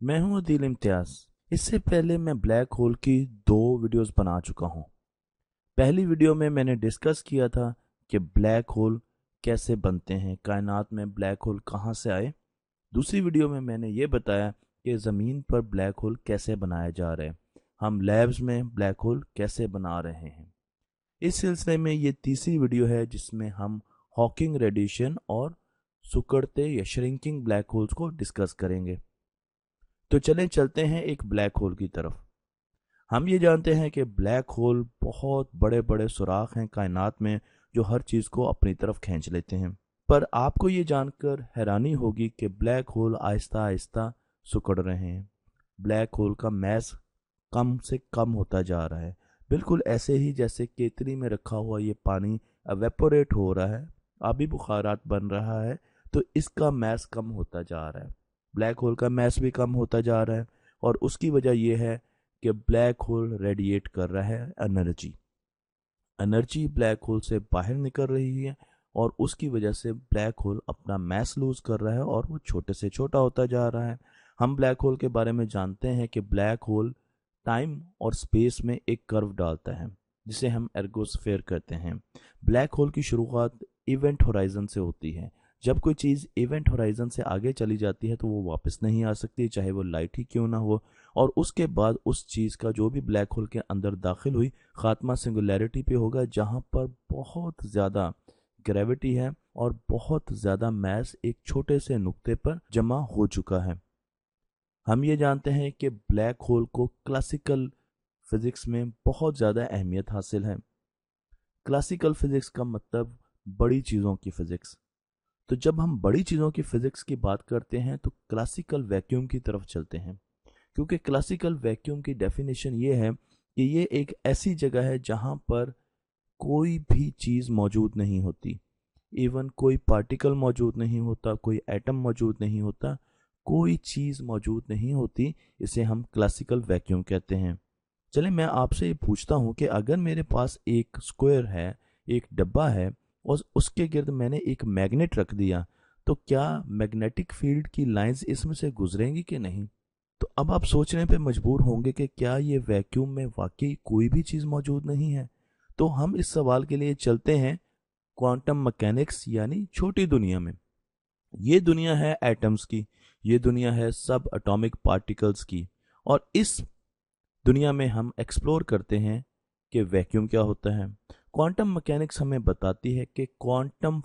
मैं हूं अदील इम्तियाज। इससे पहले मैं ब्लैक होल की 2 वीडियोस बना चुका हूं। पहली वीडियो में मैंने डिस्कस किया था कि ब्लैक होल कैसे बनते हैं, कायनात में ब्लैक होल कहां से आए। दूसरी वीडियो में मैंने ये बताया कि ज़मीन पर ब्लैक होल कैसे बनाए जा रहे हैं, हम लैब्स में ब्लैक होल कैसे बना रहे हैं। इस सिलसिले में ये तीसरी वीडियो है जिसमें हम हॉकिंग रेडिएशन और सिकुड़ते या श्रिंकिंग ब्लैक होल्स को डिस्कस करेंगे। तो चलें चलते हैं एक ब्लैक होल की तरफ। हम ये जानते हैं कि ब्लैक होल बहुत बड़े बड़े सुराख हैं कायनात में जो हर चीज़ को अपनी तरफ खींच लेते हैं। पर आपको ये जानकर हैरानी होगी कि ब्लैक होल आहिस्ता आहिस्ता सिकुड़ रहे हैं। ब्लैक होल का मैस कम से कम होता जा रहा है, बिल्कुल ऐसे ही जैसे केतली में रखा हुआ ये पानी एवेपोरेट हो रहा है, आबी बुखारात बन रहा है, तो इसका मैस कम होता जा रहा है। ब्लैक होल का मैस भी कम होता जा रहा है और उसकी वजह यह है कि ब्लैक होल रेडिएट कर रहा है एनर्जी। एनर्जी ब्लैक होल से बाहर निकल रही है और उसकी वजह से ब्लैक होल अपना मैस लूज कर रहा है और वो छोटे से छोटा होता जा रहा है। हम ब्लैक होल के बारे में जानते हैं कि ब्लैक होल टाइम और स्पेस में एक कर्व डालता है जिसे हम एर्गोस्फेयर कहते हैं। ब्लैक होल की शुरुआत इवेंट होराइजन से होती है। जब कोई चीज़ इवेंट होराइजन से आगे चली जाती है तो वो वापस नहीं आ सकती, चाहे वो लाइट ही क्यों ना हो। और उसके बाद उस चीज़ का जो भी ब्लैक होल के अंदर दाखिल हुई खात्मा सिंगुलैरिटी पे होगा, जहाँ पर बहुत ज़्यादा ग्रेविटी है और बहुत ज़्यादा मैस एक छोटे से नुक्ते पर जमा हो चुका है। हम ये जानते हैं कि ब्लैक होल को क्लासिकल फिजिक्स में बहुत ज़्यादा अहमियत हासिल है। क्लासिकल फिजिक्स का मतलब बड़ी चीज़ों की फिजिक्स। तो जब हम बड़ी चीज़ों की फिजिक्स की बात करते हैं तो क्लासिकल वैक्यूम की तरफ चलते हैं, क्योंकि क्लासिकल वैक्यूम की डेफिनेशन ये है कि ये एक ऐसी जगह है जहाँ पर कोई भी चीज़ मौजूद नहीं होती। इवन कोई पार्टिकल मौजूद नहीं होता, कोई एटम मौजूद नहीं होता, कोई चीज़ मौजूद नहीं होती। इसे हम क्लासिकल वैक्यूम कहते हैं। चले मैं आपसे ये पूछता हूँ कि अगर मेरे पास एक स्क्वायर है, एक डब्बा है और उसके गिर्द मैंने एक मैग्नेट रख दिया, तो क्या मैग्नेटिक फील्ड की लाइंस इसमें से गुजरेंगी कि नहीं? तो अब आप सोचने पे मजबूर होंगे कि क्या ये वैक्यूम में वाकई कोई भी चीज़ मौजूद नहीं है? तो हम इस सवाल के लिए चलते हैं क्वांटम मैकेनिक्स यानी छोटी दुनिया में। ये दुनिया है एटम्स की, ये दुनिया है सब एटॉमिक पार्टिकल्स की। और इस दुनिया में हम एक्सप्लोर करते हैं कि वैक्यूम क्या होता है। क्वांटम मैकेनिक्स हमें बताती है कि क्वांटम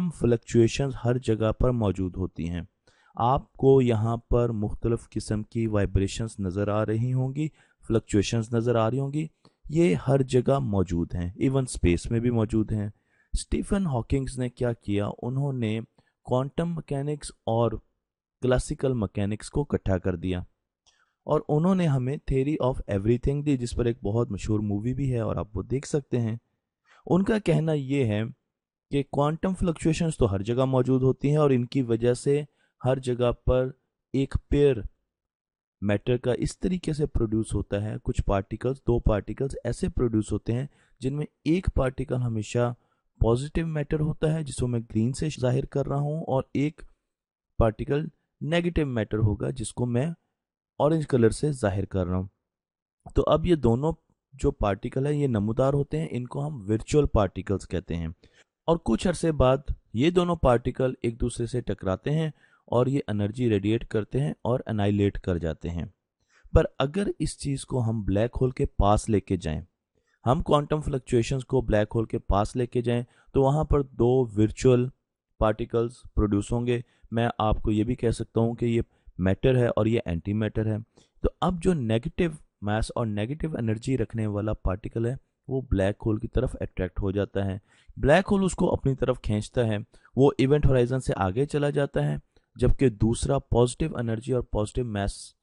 फ्लक्चुएशंस हर जगह पर मौजूद होती हैं। आपको यहाँ पर मुख्तलिफ किस्म की वाइब्रेशंस नज़र आ रही होंगी, फ्लक्चुएशंस नज़र आ रही होंगी। ये हर जगह मौजूद हैं, इवन स्पेस में भी मौजूद हैं। स्टीफन हॉकिंग्स ने क्या किया, उन्होंने क्वांटम मैकेनिक्स और क्लासिकल मैकेनिक्स को इकट्ठा कर दिया और उन्होंने हमें थ्योरी ऑफ एवरीथिंग दी, जिस पर एक बहुत मशहूर मूवी भी है और आप वो देख सकते हैं। उनका कहना ये है कि क्वांटम फ्लक्चुएशंस तो हर जगह मौजूद होती हैं और इनकी वजह से हर जगह पर एक पेयर मैटर का इस तरीके से प्रोड्यूस होता है। कुछ पार्टिकल्स, 2 पार्टिकल्स ऐसे प्रोड्यूस होते हैं जिनमें एक पार्टिकल हमेशा पॉजिटिव मैटर होता है जिसको मैं ग्रीन से जाहिर कर रहा हूँ, और एक पार्टिकल नेगेटिव मैटर होगा जिसको मैं ऑरेंज कलर से जाहिर कर रहा हूँ। तो अब ये दोनों जो पार्टिकल है ये नमूदार होते हैं, इनको हम वर्चुअल पार्टिकल्स कहते हैं। और कुछ अरसे बाद ये दोनों पार्टिकल एक दूसरे से टकराते हैं और ये एनर्जी रेडिएट करते हैं और एनाइलेट कर जाते हैं। पर अगर इस चीज़ को हम ब्लैक होल के पास लेके जाएं, हम क्वांटम फ्लक्चुएशंस को ब्लैक होल के पास लेके जाएं, तो वहाँ पर 2 वर्चुअल पार्टिकल्स प्रोड्यूस होंगे। मैं आपको ये भी कह सकता हूँ कि ये मैटर है और ये एंटी मैटर है। तो अब जो नेगेटिव मास और नेगेटिव एनर्जी रखने वाला पार्टिकल है वो ब्लैक होल की तरफ अट्रैक्ट हो जाता है। ब्लैक होल उसको अपनी तरफ खींचता है, वो इवेंट होराइजन से आगे चला जाता है, जबकि दूसरा पॉजिटिव एनर्जी और पॉजिटिव मास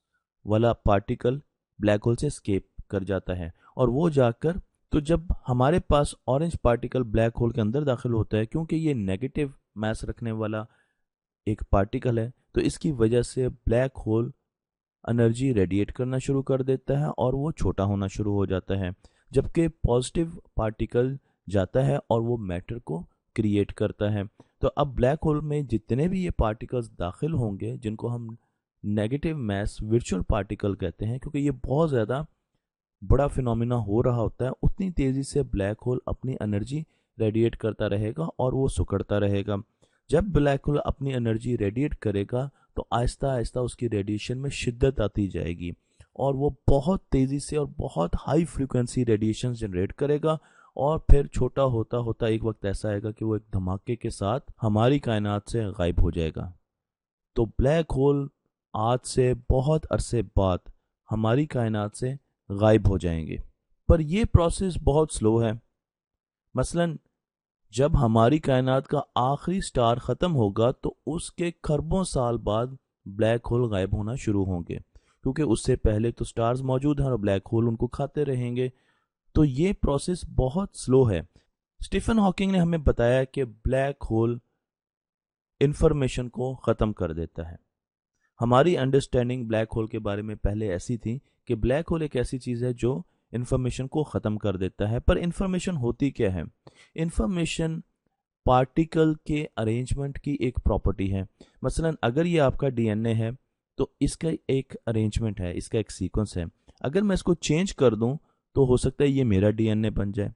वाला पार्टिकल ब्लैक होल से स्केप कर जाता है और वो जाकर, तो जब हमारे पास ऑरेंज पार्टिकल ब्लैक होल के अंदर दाखिल होता है, क्योंकि ये नेगेटिव मास रखने वाला एक पार्टिकल है, तो इसकी वजह से ब्लैक होल एनर्जी रेडिएट करना शुरू कर देता है और वो छोटा होना शुरू हो जाता है, जबकि पॉजिटिव पार्टिकल जाता है और वो मैटर को क्रिएट करता है। तो अब ब्लैक होल में जितने भी ये पार्टिकल्स दाखिल होंगे, जिनको हम नेगेटिव मैस वर्चुअल पार्टिकल कहते हैं, क्योंकि ये बहुत ज़्यादा बड़ा फिनोमिना हो रहा होता है, उतनी तेज़ी से ब्लैक होल अपनी एनर्जी रेडिएट करता रहेगा और वो सिकुड़ता रहेगा। जब ब्लैक होल अपनी एनर्जी रेडिएट करेगा तो आहिस्ता आहिस्ता उसकी रेडिएशन में शिद्दत आती जाएगी और वो बहुत तेज़ी से और बहुत हाई फ्रीक्वेंसी रेडिएशन जनरेट करेगा और फिर छोटा होता होता एक वक्त ऐसा आएगा कि वो एक धमाके के साथ हमारी कायनात से गायब हो जाएगा। तो ब्लैक होल आज से बहुत अरसे बाद हमारी कायनात से गायब हो जाएंगे, पर यह प्रोसेस बहुत स्लो है। मसलन जब हमारी कायनात का आखिरी स्टार ख़त्म होगा तो उसके खरबों साल बाद ब्लैक होल गायब होना शुरू होंगे, क्योंकि उससे पहले तो स्टार्स मौजूद हैं और ब्लैक होल उनको खाते रहेंगे। तो ये प्रोसेस बहुत स्लो है। स्टीफन हॉकिंग ने हमें बताया कि ब्लैक होल इंफॉर्मेशन को ख़त्म कर देता है। हमारी अंडरस्टैंडिंग ब्लैक होल के बारे में पहले ऐसी थी कि ब्लैक होल एक ऐसी चीज़ है जो इंफॉर्मेशन को ख़त्म कर देता है, पर इंफॉर्मेशन होती क्या है? इंफॉर्मेशन पार्टिकल के अरेंजमेंट की एक प्रॉपर्टी है। मसलन अगर ये आपका डीएनए है तो इसका एक अरेंजमेंट है, इसका एक सीक्वेंस है। अगर मैं इसको चेंज कर दूं तो हो सकता है ये मेरा डीएनए बन जाए।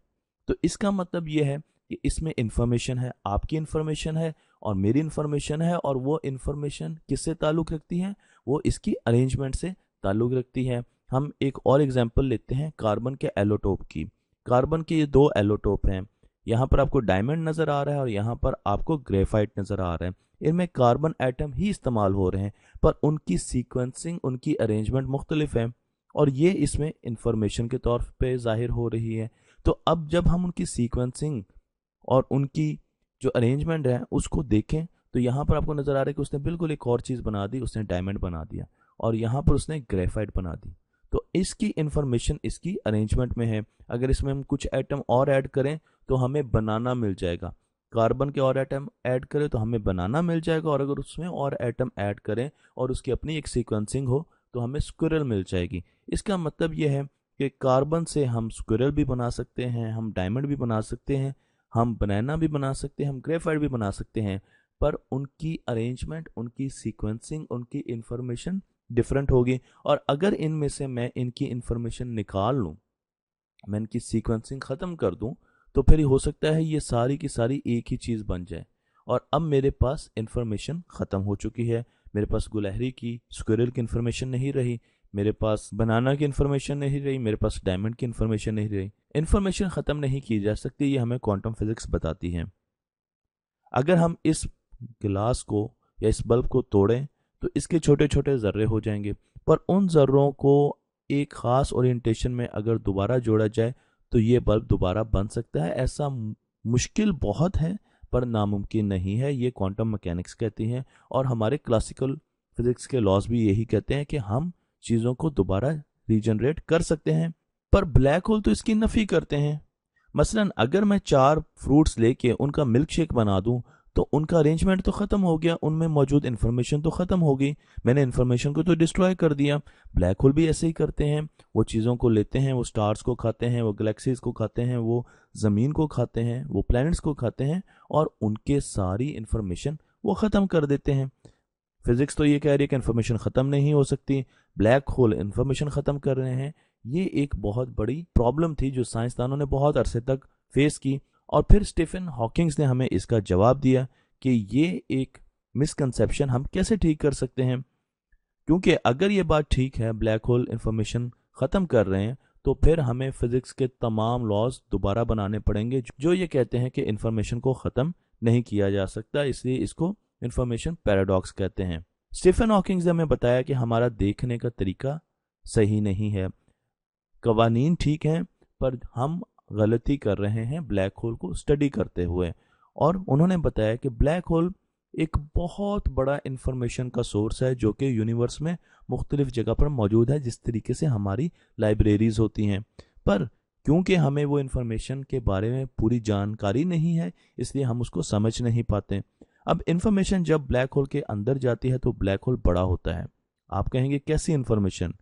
तो इसका मतलब ये है कि इसमें इंफॉर्मेशन है, आपकी इंफॉर्मेशन है और मेरी इंफॉर्मेशन है, और वो इंफॉर्मेशन किससे ताल्लुक़ रखती है? वो इसकी अरेंजमेंट से ताल्लुक़ रखती है। हम एक और एग्जांपल लेते हैं कार्बन के एलोटोप की। कार्बन के ये दो एलोटोप हैं, यहाँ पर आपको डायमंड नज़र आ रहा है और यहाँ पर आपको ग्रेफाइट नज़र आ रहा है। इनमें कार्बन एटम ही इस्तेमाल हो रहे हैं, पर उनकी सीक्वेंसिंग, उनकी अरेंजमेंट मुख्तलिफ है और ये इसमें इंफॉर्मेशन के तौर पे ज़ाहिर हो रही है। तो अब जब हम उनकी सीक्वेंसिंग और उनकी जो अरेंजमेंट है उसको देखें तो यहाँ पर आपको नज़र आ रहा है कि उसने बिल्कुल एक और चीज़ बना दी, उसने डायमंड बना दिया और यहाँ पर उसने ग्रेफाइट बना दी। तो इसकी इंफॉर्मेशन इसकी अरेंजमेंट में है। अगर इसमें हम कुछ एटम और ऐड करें तो हमें बनाना मिल जाएगा। कार्बन के और एटम ऐड करें तो हमें बनाना मिल जाएगा, और अगर उसमें और एटम ऐड करें और उसकी अपनी एक सीक्वेंसिंग हो तो हमें स्क्विरल मिल जाएगी। इसका मतलब यह है कि कार्बन से हम स्क्विरल भी बना सकते हैं, हम डायमंड भी बना सकते हैं, हम बनाना भी बना सकते हैं, हम ग्रेफाइट भी बना सकते हैं, पर उनकी अरेंजमेंट, उनकी सीक्वेंसिंग, उनकी इंफॉर्मेशन डिफरेंट होगी। और अगर इनमें से मैं इनकी इंफॉर्मेशन निकाल लूँ, मैं इनकी सीक्वेंसिंग ख़त्म कर दूँ, तो फिर हो सकता है ये सारी की सारी एक ही चीज़ बन जाए और अब मेरे पास इंफॉर्मेशन ख़त्म हो चुकी है। मेरे पास गुलहरी की, स्क्विरल की इंफॉर्मेशन नहीं रही, मेरे पास बनाना की इंफॉर्मेशन नहीं रही, मेरे पास डायमंड की इंफॉर्मेशन नहीं रही। इंफॉर्मेशन ख़त्म नहीं की जा सकती, ये हमें क्वांटम फिजिक्स बताती है। अगर हम इस गिलास को या इस बल्ब को तोड़ें तो इसके छोटे छोटे ज़र्रे हो जाएंगे, पर उन ज़र्रों को एक ख़ास ओरिएंटेशन में अगर दोबारा जोड़ा जाए तो ये बल्ब दोबारा बन सकता है। ऐसा मुश्किल बहुत है पर नामुमकिन नहीं है, ये क्वांटम मैकेनिक्स कहती हैं और हमारे क्लासिकल फिजिक्स के लॉज भी यही कहते हैं कि हम चीज़ों को दोबारा रीजनरेट कर सकते हैं। पर ब्लैक होल तो इसकी नफ़ी करते हैं। मसलन अगर मैं 4 फ्रूट्स लेके उनका मिल्क शेक बना दूं तो उनका अरेंजमेंट तो ख़त्म हो गया, उनमें मौजूद इन्फॉर्मेशन तो ख़त्म हो गई, मैंने इन्फॉर्मेशन को तो डिस्ट्रॉय कर दिया। ब्लैक होल भी ऐसे ही करते हैं, वो चीज़ों को लेते हैं, वो स्टार्स को खाते हैं, वो गैलेक्सीज को खाते हैं, वो ज़मीन को खाते हैं, वो प्लैनेट्स को खाते हैं और उनके सारी इन्फॉर्मेशन वो ख़त्म कर देते हैं। फिजिक्स तो ये कह रही है कि इन्फॉर्मेशन ख़त्म नहीं हो सकती, ब्लैक होल इन्फॉर्मेशन ख़त्म कर रहे हैं। ये एक बहुत बड़ी प्रॉब्लम थी जो साइंसदानों ने बहुत अरसे तक फेस की और फिर स्टीफन हॉकिंग्स ने हमें इसका जवाब दिया कि ये एक मिसकंसेप्शन हम कैसे ठीक कर सकते हैं। क्योंकि अगर ये बात ठीक है, ब्लैक होल इन्फॉर्मेशन ख़त्म कर रहे हैं, तो फिर हमें फिजिक्स के तमाम लॉज दोबारा बनाने पड़ेंगे जो ये कहते हैं कि इन्फॉर्मेशन को ख़त्म नहीं किया जा सकता, इसलिए इसको इन्फॉर्मेशन पैराडॉक्स कहते हैं। स्टीफन हॉकिंग्स ने हमें बताया कि हमारा देखने का तरीका सही नहीं है, कवानीन ठीक हैं पर हम गलती कर रहे हैं ब्लैक होल को स्टडी करते हुए। और उन्होंने बताया कि ब्लैक होल एक बहुत बड़ा इंफॉर्मेशन का सोर्स है जो कि यूनिवर्स में मुख्तलिफ जगह पर मौजूद है, जिस तरीके से हमारी लाइब्रेरीज होती हैं। पर क्योंकि हमें वो इंफॉर्मेशन के बारे में पूरी जानकारी नहीं है, इसलिए हम उसको समझ नहीं पाते। अब इंफॉर्मेशन जब ब्लैक होल के अंदर जाती है तो ब्लैक होल बड़ा होता है। आप कहेंगे कैसी इंफॉर्मेशन?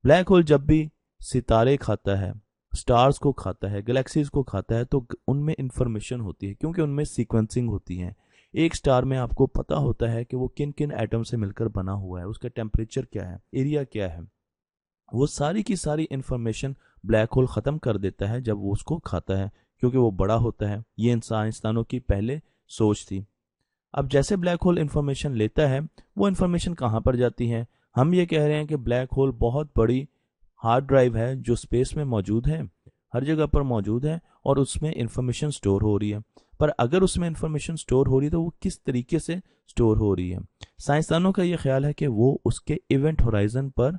ब्लैक होल जब भी सितारे खाता है, स्टार्स को खाता है, गैलेक्सीज को खाता है, तो उनमें इंफॉर्मेशन होती है क्योंकि उनमें सीक्वेंसिंग होती है। एक स्टार में आपको पता होता है कि वो किन किन एटम से मिलकर बना हुआ है, उसका टेम्परेचर क्या है, एरिया क्या है। वो सारी की सारी इंफॉर्मेशन ब्लैक होल ख़त्म कर देता है जब वो उसको खाता है, क्योंकि वो बड़ा होता है। ये इंसानों की पहले सोच थी। अब जैसे ब्लैक होल इंफॉर्मेशन लेता है, वो इंफॉर्मेशन कहाँ पर जाती है? हम ये कह रहे हैं कि ब्लैक होल बहुत बड़ी हार्ड ड्राइव है जो स्पेस में मौजूद है, हर जगह पर मौजूद है, और उसमें इंफॉर्मेशन स्टोर हो रही है। पर अगर उसमें इंफॉर्मेशन स्टोर हो रही है तो वो किस तरीके से स्टोर हो रही है? साइंसदानों का ये ख्याल है कि वो उसके इवेंट होराइजन पर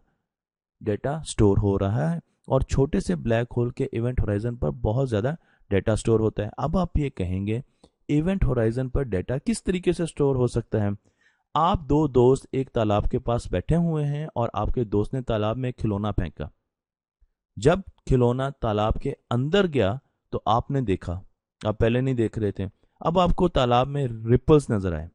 डेटा स्टोर हो रहा है, और छोटे से ब्लैक होल के इवेंट होराइजन पर बहुत ज़्यादा डेटा स्टोर होता है। अब आप ये कहेंगे इवेंट होराइजन पर डेटा किस तरीके से स्टोर हो सकता है? आप दो दोस्त एक तालाब के पास बैठे हुए हैं और आपके दोस्त ने तालाब में खिलौना फेंका। जब खिलौना तालाब के अंदर गया तो आपने देखा, आप पहले नहीं देख रहे थे, अब आपको तालाब में रिपल्स नजर आए।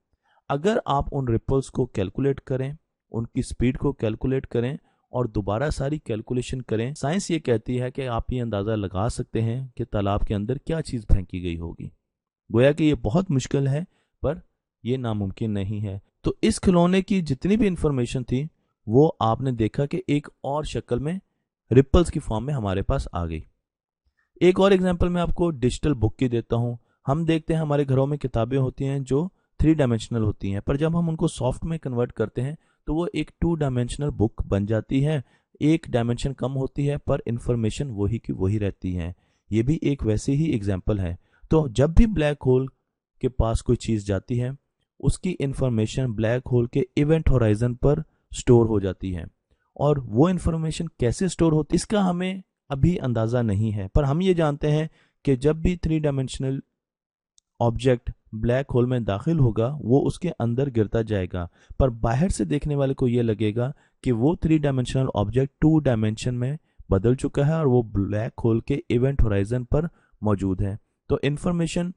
अगर आप उन रिपल्स को कैलकुलेट करें, उनकी स्पीड को कैलकुलेट करें और दोबारा सारी कैलकुलेशन करें, साइंस ये कहती है कि आप ये अंदाज़ा लगा सकते हैं कि तालाब के अंदर क्या चीज़ फेंकी गई होगी। गोया कि ये बहुत मुश्किल है, पर यह नामुमकिन नहीं है। तो इस खिलौने की जितनी भी इंफॉर्मेशन थी वो आपने देखा कि एक और शक्ल में, रिपल्स की फॉर्म में हमारे पास आ गई। एक और एग्जांपल मैं आपको डिजिटल बुक की देता हूं। हम देखते हैं हमारे घरों में किताबें होती हैं जो 3 डायमेंशनल होती हैं, पर जब हम उनको सॉफ्ट में कन्वर्ट करते हैं तो वो एक 2 डायमेंशनल बुक बन जाती है। एक डायमेंशन कम होती है पर इंफॉर्मेशन वही की वही रहती है। ये भी एक वैसे ही एग्जाम्पल है। तो जब भी ब्लैक होल के पास कोई चीज जाती है, उसकी इंफॉर्मेशन ब्लैक होल के इवेंट होराइजन पर स्टोर हो जाती है, और वो इंफॉर्मेशन कैसे स्टोर होती है इसका हमें अभी अंदाजा नहीं है। पर हम ये जानते हैं कि जब भी 3 डायमेंशनल ऑब्जेक्ट ब्लैक होल में दाखिल होगा वो उसके अंदर गिरता जाएगा, पर बाहर से देखने वाले को ये लगेगा कि वो 3 डायमेंशनल ऑब्जेक्ट 2 डायमेंशन में बदल चुका है और वो ब्लैक होल के इवेंट होराइजन पर मौजूद है। तो इंफॉर्मेशन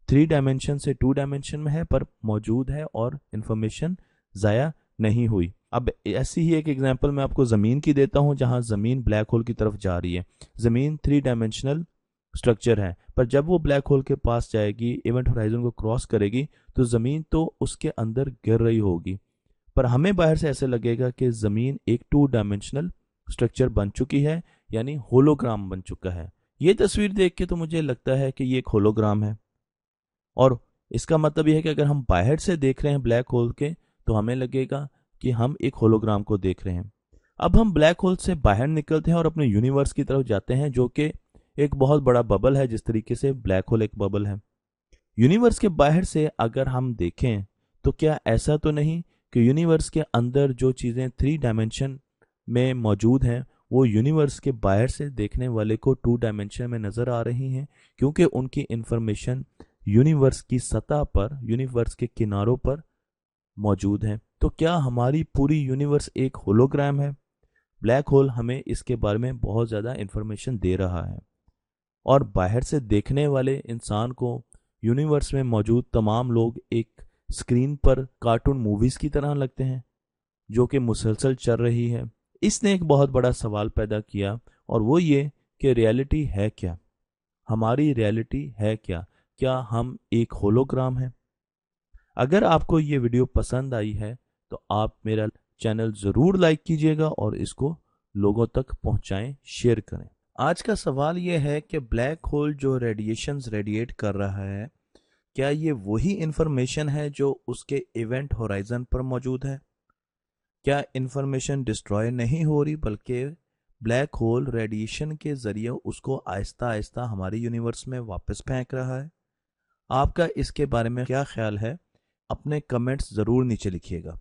3 डायमेंशन से 2 डायमेंशन में है पर मौजूद है, और इंफॉर्मेशन ज़ाया नहीं हुई। अब ऐसी ही एक एग्जांपल मैं आपको ज़मीन की देता हूं, जहां ज़मीन ब्लैक होल की तरफ जा रही है। ज़मीन 3 डायमेंशनल स्ट्रक्चर है, पर जब वो ब्लैक होल के पास जाएगी, इवेंट होराइजन को क्रॉस करेगी, तो ज़मीन तो उसके अंदर गिर रही होगी, पर हमें बाहर से ऐसे लगेगा कि ज़मीन एक 2 डायमेंशनल स्ट्रक्चर बन चुकी है, यानी होलोग्राम बन चुका है। ये तस्वीर देख के तो मुझे लगता है कि ये एक होलोग्राम है, और इसका मतलब यह है कि अगर हम बाहर से देख रहे हैं ब्लैक होल के तो हमें लगेगा कि हम एक होलोग्राम को देख रहे हैं। अब हम ब्लैक होल से बाहर निकलते हैं और अपने यूनिवर्स की तरफ जाते हैं, जो कि एक बहुत बड़ा बबल है, जिस तरीके से ब्लैक होल एक बबल है। यूनिवर्स के बाहर से अगर हम देखें तो क्या ऐसा तो नहीं कि यूनिवर्स के अंदर जो चीज़ें 3 डायमेंशन में मौजूद हैं वो यूनिवर्स के बाहर से देखने वाले को 2 डायमेंशन में नज़र आ रही हैं, क्योंकि उनकी इंफॉर्मेशन यूनिवर्स की सतह पर, यूनिवर्स के किनारों पर मौजूद है। तो क्या हमारी पूरी यूनिवर्स एक होलोग्राम है? ब्लैक होल हमें इसके बारे में बहुत ज़्यादा इंफॉर्मेशन दे रहा है, और बाहर से देखने वाले इंसान को यूनिवर्स में मौजूद तमाम लोग एक स्क्रीन पर कार्टून मूवीज की तरह लगते हैं जो कि मुसलसल चल रही है। इसने एक बहुत बड़ा सवाल पैदा किया, और वो ये कि रियलिटी है क्या? हमारी रियलिटी है क्या? क्या हम एक होलोग्राम हैं? अगर आपको ये वीडियो पसंद आई है तो आप मेरा चैनल ज़रूर लाइक कीजिएगा और इसको लोगों तक पहुंचाएं, शेयर करें। आज का सवाल ये है कि ब्लैक होल जो रेडिएशंस रेडिएट कर रहा है, क्या ये वही इंफॉर्मेशन है जो उसके इवेंट होराइजन पर मौजूद है? क्या इंफॉर्मेशन डिस्ट्रॉय नहीं हो रही, बल्कि ब्लैक होल रेडिएशन के जरिए उसको आहिस्ता आहिस्ता हमारे यूनिवर्स में वापस फेंक रहा है? आपका इसके बारे में क्या ख्याल है? अपने कमेंट्स ज़रूर नीचे लिखिएगा।